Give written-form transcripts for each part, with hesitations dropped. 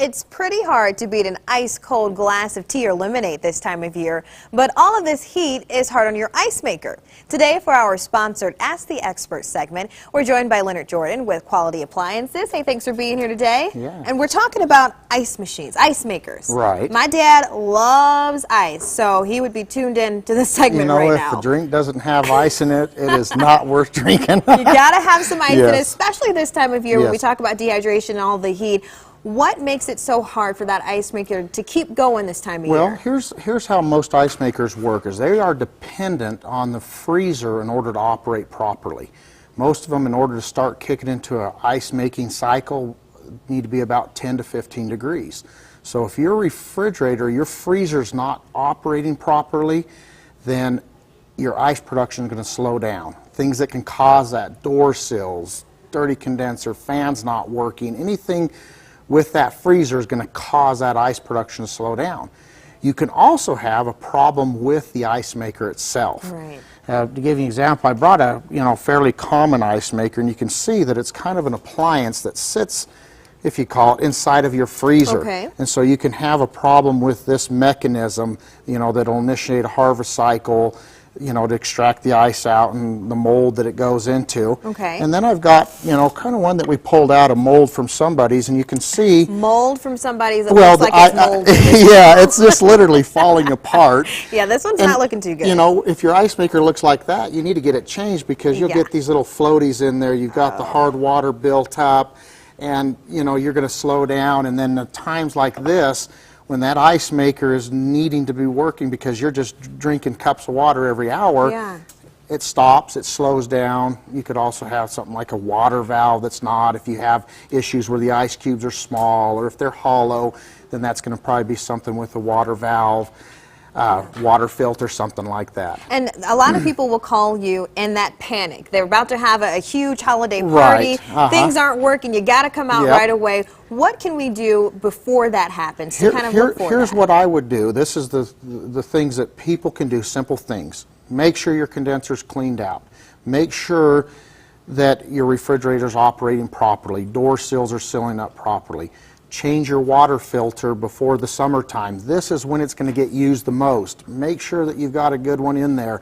It's pretty hard to beat an ice-cold glass of tea or lemonade this time of year, but all of this heat is hard on your ice maker. Today, for our sponsored Ask the Expert segment, we're joined by Leonard Jordan with Quality Appliances. Hey, thanks for being here today. Yeah. And we're talking about ice machines, ice makers. Right. My dad loves ice, so he would be tuned in to this segment right now. If the drink doesn't have ice in it, it is not worth drinking. You gotta have some ice in it, Yes. especially this time of year when we Yes. talk about dehydration and all the heat. What makes it so hard for that ice maker to keep going this time of year? Well, here's how most ice makers work, is they are dependent on the freezer in order to operate properly. Most of them, in order to start kicking into an ice making cycle, need to be about 10 to 15 degrees. So if your refrigerator, your freezer's not operating properly, then your ice production is going to slow down. Things that can cause that, door sills, dirty condenser, fans not working, anything with that freezer is going to cause that ice production to slow down. You can also have a problem with the ice maker itself. Right. To give you an example, I brought a fairly common ice maker, and you can see that it's kind of an appliance that sits, if you call it, inside of your freezer. Okay. And so you can have a problem with this mechanism, that'll initiate a harvest cycle, to extract the ice out and the mold that it goes into. Okay. And then I've got, kind of one that we pulled out, a mold from somebody's, and you can see. Mold from somebody's, it Well, looks like it's mold. yeah, it's just literally falling apart. Yeah, this one's not looking too good. If your ice maker looks like that, you need to get it changed, because you'll get these little floaties in there. You've got the hard water built up, and you're going to slow down. And then at times like this, when that ice maker is needing to be working because you're just drinking cups of water every hour, it stops, it slows down. You could also have something like a water valve that's not. If you have issues where the ice cubes are small, or if they're hollow, then that's going to probably be something with a water valve, water filter, something like that. And a lot of people will call you in that panic. They're about to have a huge holiday party. Right. Things aren't working. You got to come out right away. What can we do before that happens to kind of look for Here's that? what I would do. This is the things that people can do, simple things. Make sure your condenser's cleaned out. Make sure that your refrigerator's operating properly. Door sills are sealing up properly. Change your water filter before the summertime. This is when it's going to get used the most. Make sure that you've got a good one in there,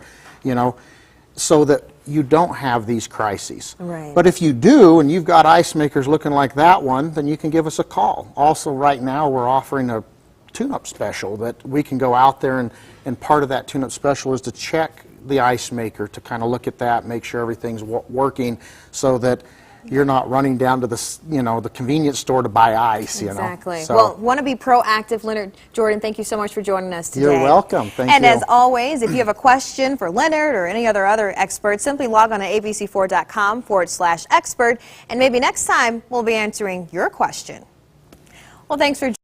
so that you don't have these crises. Right. But if you do, and you've got ice makers looking like that one, then you can give us a call. Also, right now, we're offering a tune-up special that we can go out there, and part of that tune-up special is to check the ice maker, to kind of look at that, make sure everything's working, so that you're not running down to the convenience store to buy ice. Exactly. So, well, want to be proactive, Leonard Jordan. Thank you so much for joining us today. You're welcome. Thank you. And as always, if you have a question for Leonard or any other experts, simply log on to abc4.com/expert, and maybe next time we'll be answering your question. Well, thanks for